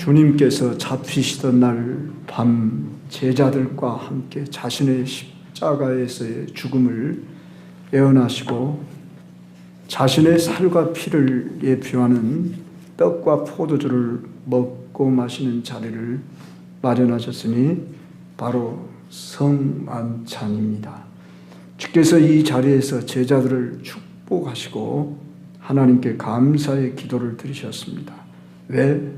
주님께서 잡히시던 날 밤 제자들과 함께 자신의 십자가에서의 죽음을 예언하시고 자신의 살과 피를 예표하는 떡과 포도주를 먹고 마시는 자리를 마련하셨으니 바로 성만찬입니다. 주께서 이 자리에서 제자들을 축복하시고 하나님께 감사의 기도를 드리셨습니다. 왜?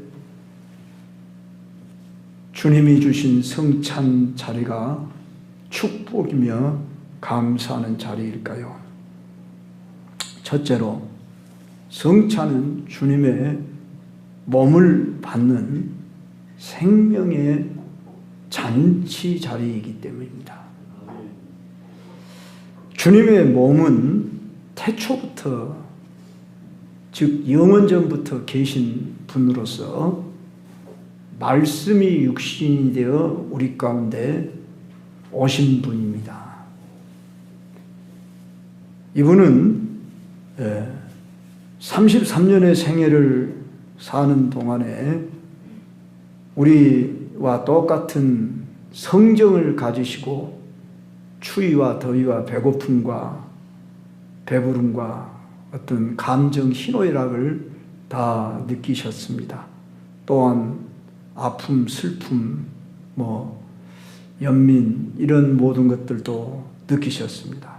주님이 주신 성찬 자리가 축복이며 감사하는 자리일까요? 첫째로, 성찬은 주님의 몸을 받는 생명의 잔치 자리이기 때문입니다. 주님의 몸은 태초부터, 즉 영원전부터 계신 분으로서 말씀이 육신이 되어 우리 가운데 오신 분입니다. 이분은 33년의 생애를 사는 동안에 우리와 똑같은 성정을 가지시고 추위와 더위와 배고픔과 배부름과 어떤 감정 희노애락을 다 느끼셨습니다. 또한 아픔, 슬픔, 연민 이런 모든 것들도 느끼셨습니다.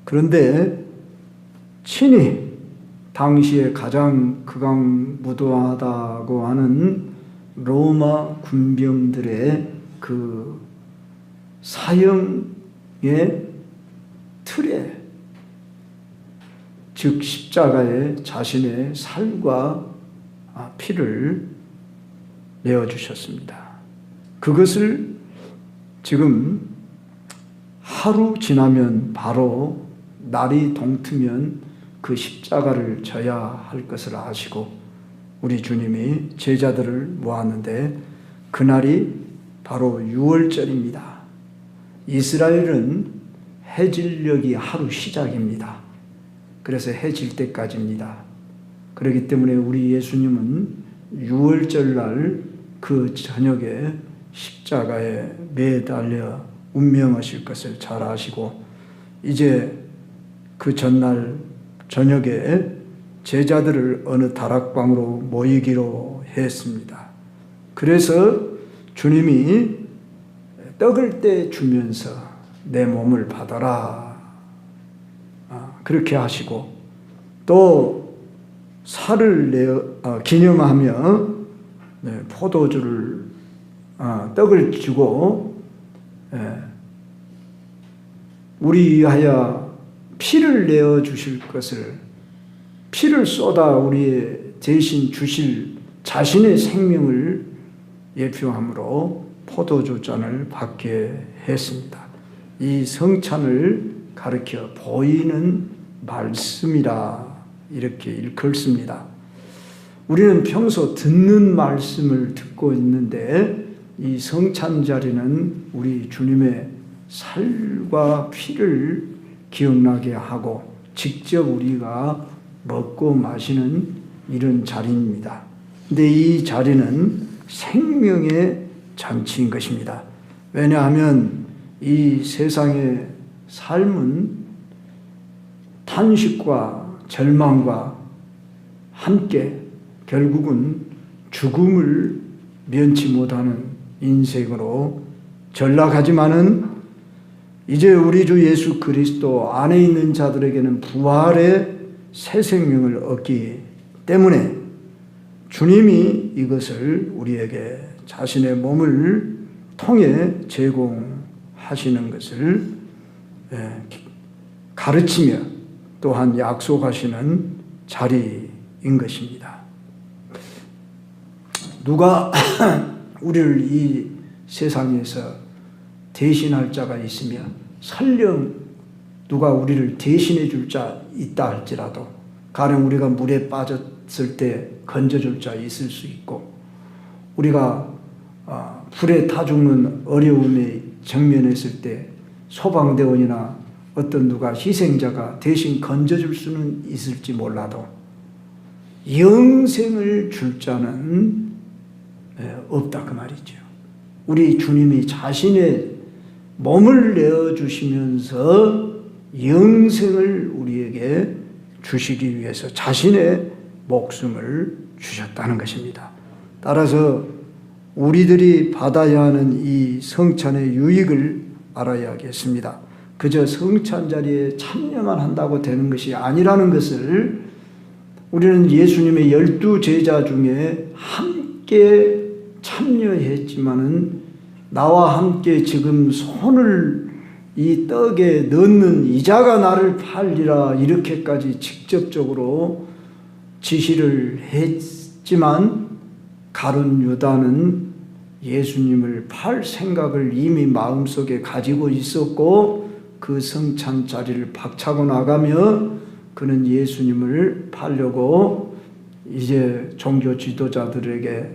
그런데 친히 당시에 가장 극악무도하다고 하는 로마 군병들의 그 사형의 틀에, 즉 십자가에 자신의 살과 피를 내어주셨습니다. 그것을 지금 하루 지나면 바로 날이 동트면 그 십자가를 져야 할 것을 아시고 우리 주님이 제자들을 모았는데 그날이 바로 유월절입니다. 이스라엘은 해질녘이 하루 시작입니다. 그래서 해질 때까지입니다. 그렇기 때문에 우리 예수님은 유월절날 그 저녁에 십자가에 매달려 운명하실 것을 잘 아시고 이제 그 전날 저녁에 제자들을 어느 다락방으로 모이기로 했습니다. 그래서 주님이 떡을 떼 주면서 내 몸을 받아라 그렇게 하시고 또 살을 기념하며 포도주를 떡을 주고 우리 위하여 피를 내어 주실 것을, 피를 쏟아 우리 대신 주실 자신의 생명을 예표함으로 포도주 잔을 받게 했습니다. 이 성찬을 가르쳐 보이는 말씀이라 이렇게 일컬습니다. 우리는 평소 듣는 말씀을 듣고 있는데 이 성찬 자리는 우리 주님의 살과 피를 기억나게 하고 직접 우리가 먹고 마시는 이런 자리입니다. 근데 이 자리는 생명의 잔치인 것입니다. 왜냐하면 이 세상의 삶은 탄식과 절망과 함께 결국은 죽음을 면치 못하는 인생으로 전락하지만은 이제 우리 주 예수 그리스도 안에 있는 자들에게는 부활의 새 생명을 얻기 때문에 주님이 이것을 우리에게 자신의 몸을 통해 제공하시는 것을 가르치며 또한 약속하시는 자리인 것입니다. 누가 우리를 이 세상에서 대신할 자가 있으면 설령 누가 우리를 대신해 줄 자 있다 할지라도 가령 우리가 물에 빠졌을 때 건져줄 자 있을 수 있고 우리가 불에 타 죽는 어려움에 직면했을 때 소방대원이나 어떤 누가 희생자가 대신 건져줄 수는 있을지 몰라도 영생을 줄 자는 없다 그 말이죠. 우리 주님이 자신의 몸을 내어주시면서 영생을 우리에게 주시기 위해서 자신의 목숨을 주셨다는 것입니다. 따라서 우리들이 받아야 하는 이 성찬의 유익을 알아야겠습니다. 그저 성찬 자리에 참여만 한다고 되는 것이 아니라는 것을 우리는 예수님의 12 제자 중에 함께 참여했지만은 나와 함께 지금 손을 이 떡에 넣는 이자가 나를 팔리라 이렇게까지 직접적으로 지시를 했지만 가룟 유다는 예수님을 팔 생각을 이미 마음속에 가지고 있었고 그 성찬 자리를 박차고 나가며 그는 예수님을 팔려고 이제 종교 지도자들에게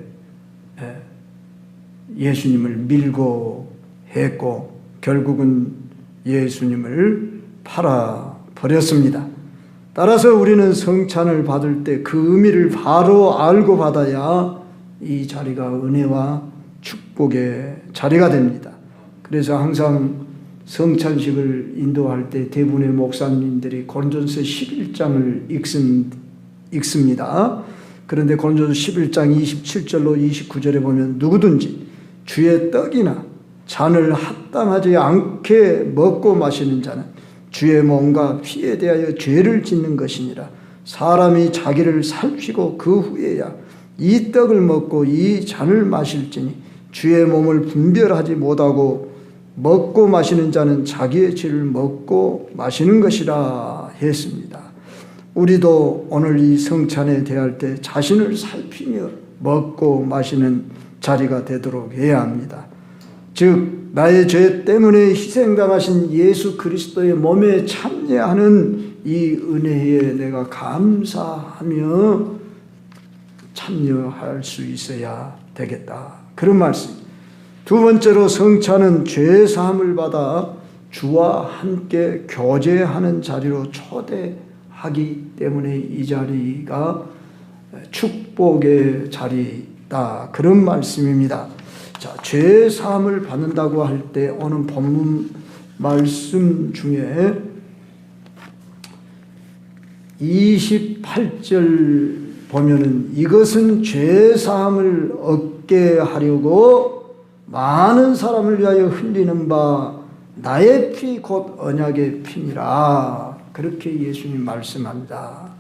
예수님을 밀고 했고 결국은 예수님을 팔아 버렸습니다. 따라서 우리는 성찬을 받을 때 그 의미를 바로 알고 받아야 이 자리가 은혜와 축복의 자리가 됩니다. 그래서 항상 성찬식을 인도할 때 대부분의 목사님들이 고린도전서 11장을 읽습니다. 그런데 고린도전서 11장 27절로 29절에 보면 누구든지 주의 떡이나 잔을 합당하지 않게 먹고 마시는 자는 주의 몸과 피에 대하여 죄를 짓는 것이니라. 사람이 자기를 살피고 그 후에야 이 떡을 먹고 이 잔을 마실지니 주의 몸을 분별하지 못하고 먹고 마시는 자는 자기의 죄를 먹고 마시는 것이라 했습니다. 우리도 오늘 이 성찬에 대할 때 자신을 살피며 먹고 마시는 자리가 되도록 해야 합니다. 즉 나의 죄 때문에 희생당하신 예수 그리스도의 몸에 참여하는 이 은혜에 내가 감사하며 참여할 수 있어야 되겠다. 그런 말씀. 두 번째로 성찬은 죄 사함을 받아 주와 함께 교제하는 자리로 초대하기 때문에 이 자리가 축복의 자리다. 그런 말씀입니다. 자, 죄 사함을 받는다고 할 때 오늘 본문 말씀 중에 28절 보면은 이것은 죄 사함을 얻게 하려고 많은 사람을 위하여 흘리는 바 나의 피 곧 언약의 피니라. 그렇게 예수님 말씀합니다.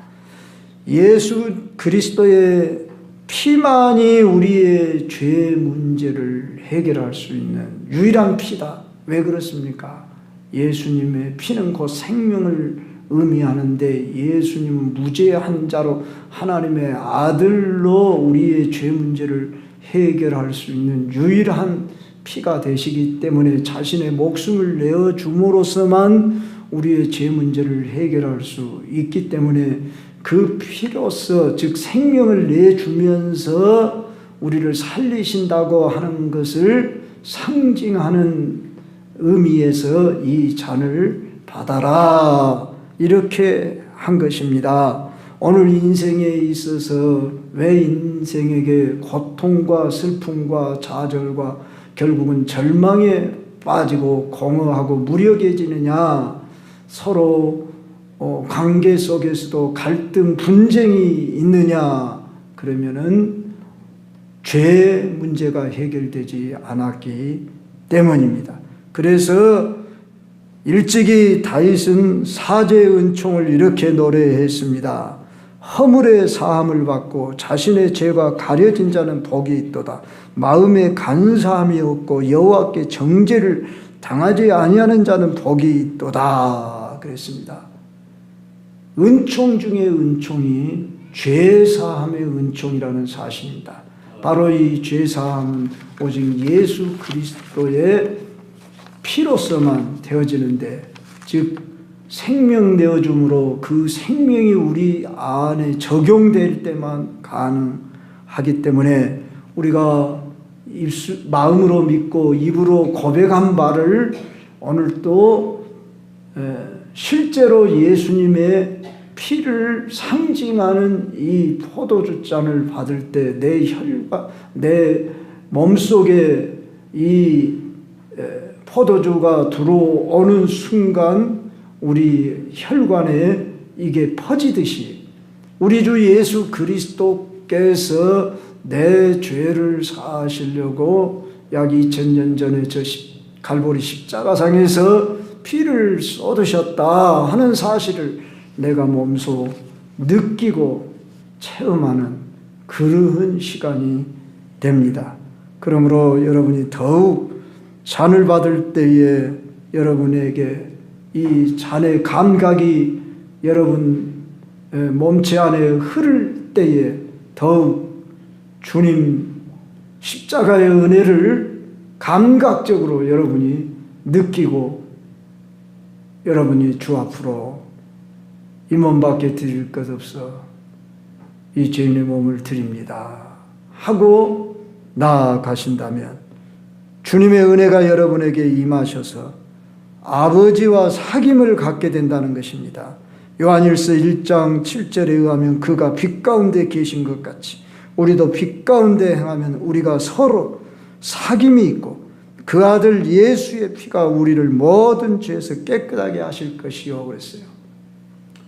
예수 그리스도의 피만이 우리의 죄 문제를 해결할 수 있는 유일한 피다. 왜 그렇습니까? 예수님의 피는 곧 생명을 의미하는데 예수님은 무죄한 자로 하나님의 아들로 우리의 죄 문제를 해결할 수 있는 유일한 피가 되시기 때문에 자신의 목숨을 내어줌으로써만 우리의 죄 문제를 해결할 수 있기 때문에 그 피로서 즉 생명을 내주면서 우리를 살리신다고 하는 것을 상징하는 의미에서 이 잔을 받아라 이렇게 한 것입니다. 오늘 인생에 있어서 왜 인생에게 고통과 슬픔과 좌절과 결국은 절망에 빠지고 공허하고 무력해지느냐. 서로 관계 속에서도 갈등 분쟁이 있느냐. 그러면은 죄 문제가 해결되지 않았기 때문입니다. 그래서 일찍이 다윗은 사죄의 은총을 이렇게 노래했습니다. 허물의 사함을 받고 자신의 죄가 가려진 자는 복이 있도다. 마음에 간사함이 없고 여호와께 정죄를 당하지 아니하는 자는 복이 있도다. 그랬습니다. 은총 중에 은총이 죄사함의 은총이라는 사실입니다. 바로 이 죄사함은 오직 예수 그리스도의 피로서만 되어지는데, 즉 생명 내어줌으로 그 생명이 우리 안에 적용될 때만 가능하기 때문에 우리가 마음으로 믿고 입으로 고백한 바를 오늘 또 실제로 예수님의 피를 상징하는 이 포도주 잔을 받을 때 내 혈과 내 몸속에 이 포도주가 들어오는 순간 우리 혈관에 이게 퍼지듯이 우리 주 예수 그리스도께서 내 죄를 사하시려고 약 2000년 전에 저 갈보리 십자가상에서 피를 쏟으셨다 하는 사실을 내가 몸소 느끼고 체험하는 그러한 시간이 됩니다. 그러므로 여러분이 더욱 잔을 받을 때에 여러분에게 이 잔의 감각이 여러분 몸체 안에 흐를 때에 더욱 주님 십자가의 은혜를 감각적으로 여러분이 느끼고 여러분이 주 앞으로 이 몸밖에 드릴 것 없어 이 죄인의 몸을 드립니다 하고 나아가신다면 주님의 은혜가 여러분에게 임하셔서 아버지와 사귐을 갖게 된다는 것입니다. 요한일서 1장 7절에 의하면 그가 빛 가운데 계신 것 같이 우리도 빛 가운데 행하면 우리가 서로 사귐이 있고 그 아들 예수의 피가 우리를 모든 죄에서 깨끗하게 하실 것이요 그랬어요.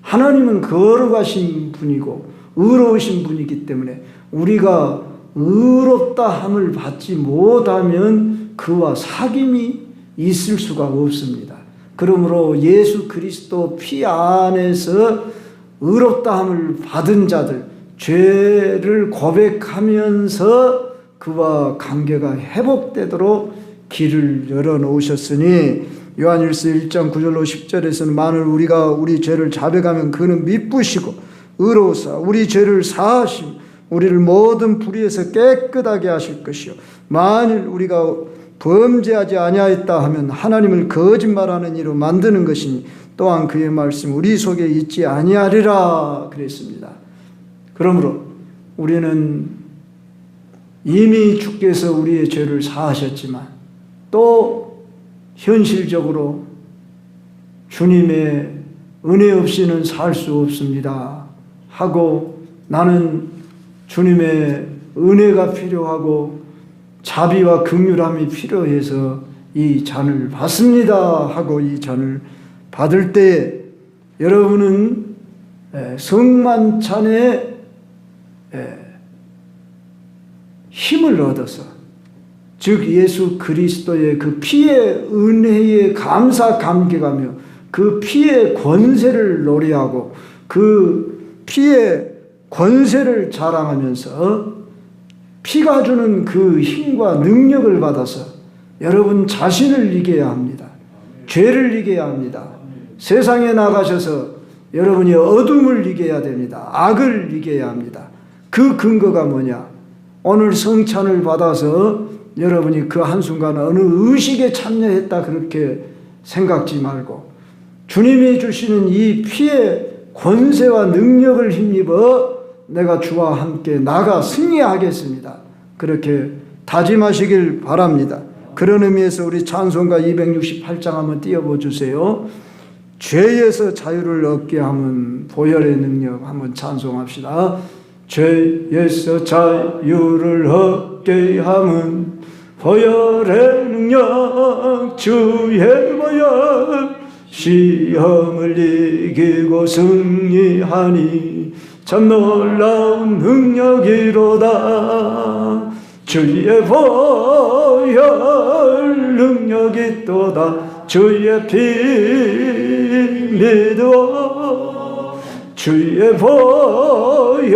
하나님은 거룩하신 분이고 의로우신 분이기 때문에 우리가 의롭다 함을 받지 못하면 그와 사귐이 있을 수가 없습니다. 그러므로 예수 그리스도 피 안에서 의롭다 함을 받은 자들, 죄를 고백하면서 그와 관계가 회복되도록 길을 열어놓으셨으니 요한일서 1장 9절로 10절에서는 만일 우리가 우리 죄를 자백하면 그는 미쁘시고 의로우사 우리 죄를 사하심 우리를 모든 불의에서 깨끗하게 하실 것이요 만일 우리가 범죄하지 아니하였다 하면 하나님을 거짓말하는 이로 만드는 것이니 또한 그의 말씀 우리 속에 있지 아니하리라 그랬습니다. 그러므로 우리는 이미 주께서 우리의 죄를 사하셨지만 또 현실적으로 주님의 은혜 없이는 살 수 없습니다 하고 나는 주님의 은혜가 필요하고 자비와 긍휼함이 필요해서 이 잔을 받습니다 하고 이 잔을 받을 때에 여러분은 성만찬의 힘을 얻어서 즉 예수 그리스도의 그 피의 은혜에 감사 감격하며 그 피의 권세를 노래하고 그 피의 권세를 자랑하면서 피가 주는 그 힘과 능력을 받아서 여러분 자신을 이겨야 합니다. 죄를 이겨야 합니다. 세상에 나가셔서 여러분이 어둠을 이겨야 됩니다. 악을 이겨야 합니다. 그 근거가 뭐냐? 오늘 성찬을 받아서 여러분이 그 한순간 어느 의식에 참여했다 그렇게 생각지 말고 주님이 주시는 이 피의 권세와 능력을 힘입어 내가 주와 함께 나가 승리하겠습니다. 그렇게 다짐하시길 바랍니다. 그런 의미에서 우리 찬송가 268장 한번 띄워보주세요. 죄에서 자유를 얻게 하면 보혈의 능력 한번 찬송합시다. 죄에서 자유를 얻게 하면 보혈의 능력 주의 보혈 시험을 이기고 승리하니 참 놀라운 능력이로다. 주의 보혈 능력이 또다. 주의 피 믿어 주의 보혈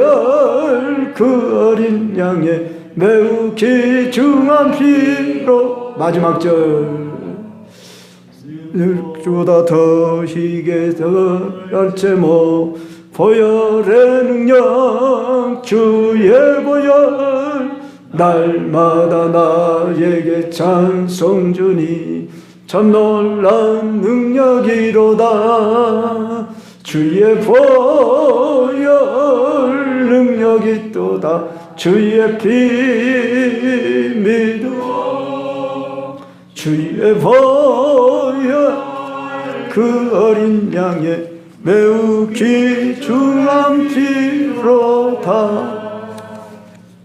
그 어린 양의 매우 귀중한 피로 마지막 절 주보다 더 희게 더 열제모 보혈의 능력 주의 보혈 날마다 나에게 찬송 주니 참 놀라운 능력이로다. 주의 보혈 능력이 또다. 주의 피 믿어 주의 보혈 그 어린 양의 매우 귀중한 피로다.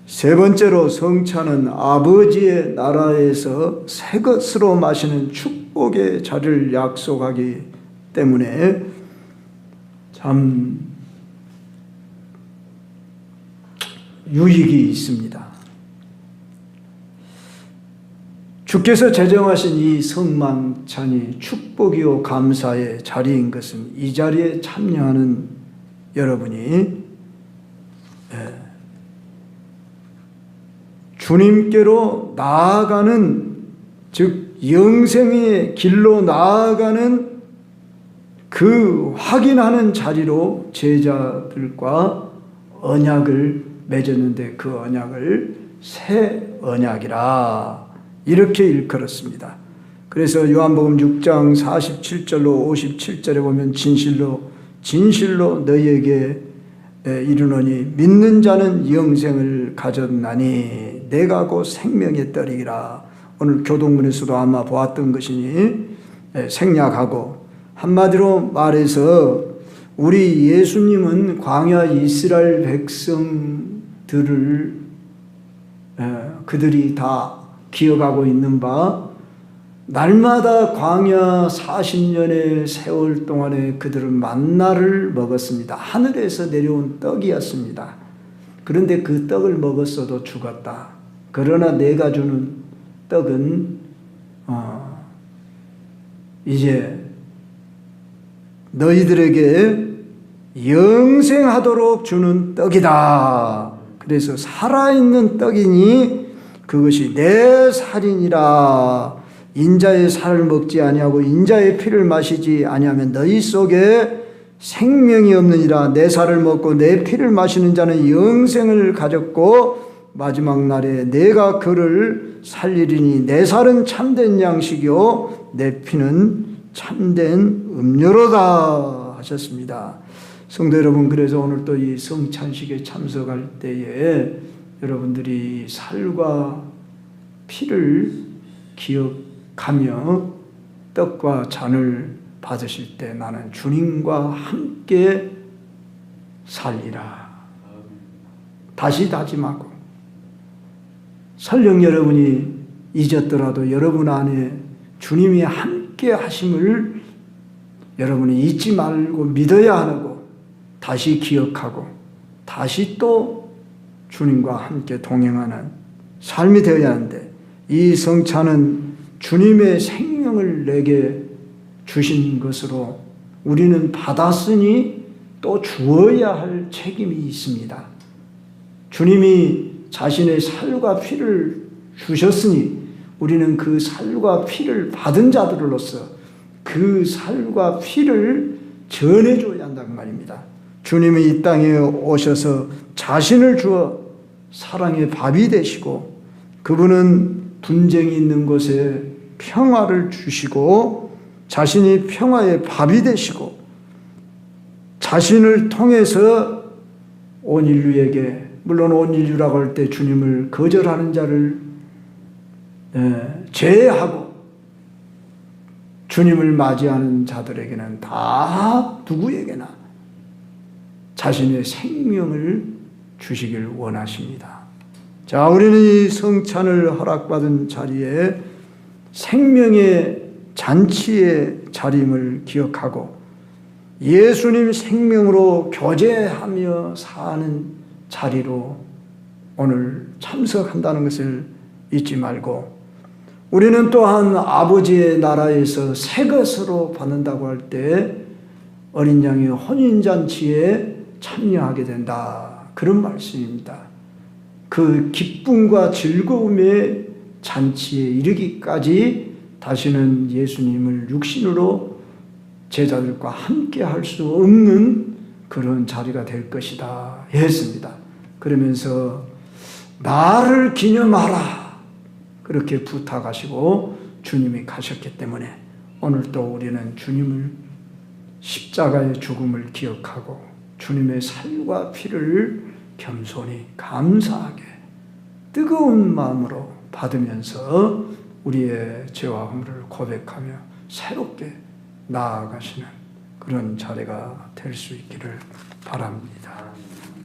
세 번째로 성찬은 아버지의 나라에서 새 것으로 마시는 축복의 자리를 약속하기 때문에 참 유익이 있습니다. 주께서 제정하신 이 성만찬이 축복이요 감사의 자리인 것은 이 자리에 참여하는 여러분이 주님께로 나아가는, 즉 영생의 길로 나아가는 그 확인하는 자리로 제자들과 언약을 맺었는데 그 언약을 새 언약이라 이렇게 일컬었습니다. 그래서 요한복음 6장 47절로 57절에 보면 진실로 너희에게 이르노니 믿는 자는 영생을 가졌나니 내가 곧 생명의 떡이라. 오늘 교동문에서도 아마 보았던 것이니 생략하고, 한마디로 말해서 우리 예수님은 광야 이스라엘 백성들을 그들이 다 기억하고 있는 바, 날마다 광야 40년의 세월 동안에 그들은 만나를 먹었습니다. 하늘에서 내려온 떡이었습니다. 그런데 그 떡을 먹었어도 죽었다. 그러나 내가 주는 떡은 이제 너희들에게 영생하도록 주는 떡이다. 그래서 살아있는 떡이니 그것이 내 살이니라. 인자의 살을 먹지 아니하고 인자의 피를 마시지 아니하면 너희 속에 생명이 없느니라. 내 살을 먹고 내 피를 마시는 자는 영생을 가졌고 마지막 날에 내가 그를 살리리니 내 살은 참된 양식이요 내 피는 참된 음료로다 하셨습니다. 성도 여러분, 그래서 오늘 또 이 성찬식에 참석할 때에 여러분들이 살과 피를 기억하며 떡과 잔을 받으실 때 나는 주님과 함께 살리라. 다시 다짐하고, 설령 여러분이 잊었더라도 여러분 안에 주님이 함께 하심을 여러분이 잊지 말고 믿어야 하고 다시 기억하고 다시 또 주님과 함께 동행하는 삶이 되어야 하는데, 이 성찬은 주님의 생명을 내게 주신 것으로 우리는 받았으니 또 주어야 할 책임이 있습니다. 주님이 자신의 살과 피를 주셨으니 우리는 그 살과 피를 받은 자들로서 그 살과 피를 전해줘야 한다는 말입니다. 주님이 이 땅에 오셔서 자신을 주어 사랑의 밥이 되시고, 그분은 분쟁이 있는 곳에 평화를 주시고 자신이 평화의 밥이 되시고, 자신을 통해서 온 인류에게, 물론 온 인류라고 할 때 주님을 거절하는 자를 제외하고 주님을 맞이하는 자들에게는 다 누구에게나 자신의 생명을 주시길 원하십니다. 자, 우리는 이 성찬을 허락받은 자리에 생명의 잔치의 자림을 기억하고 예수님 생명으로 교제하며 사는 자리로 오늘 참석한다는 것을 잊지 말고, 우리는 또한 아버지의 나라에서 새 것으로 받는다고 할 때 어린 양의 혼인잔치에 참여하게 된다, 그런 말씀입니다. 그 기쁨과 즐거움의 잔치에 이르기까지 다시는 예수님을 육신으로 제자들과 함께 할 수 없는 그런 자리가 될 것이다 했습니다. 그러면서 나를 기념하라 그렇게 부탁하시고 주님이 가셨기 때문에 오늘 또 우리는 주님을 십자가의 죽음을 기억하고 주님의 살과 피를 겸손히 감사하게 뜨거운 마음으로 받으면서 우리의 죄와 허물을 고백하며 새롭게 나아가시는 그런 자리가 될 수 있기를 바랍니다.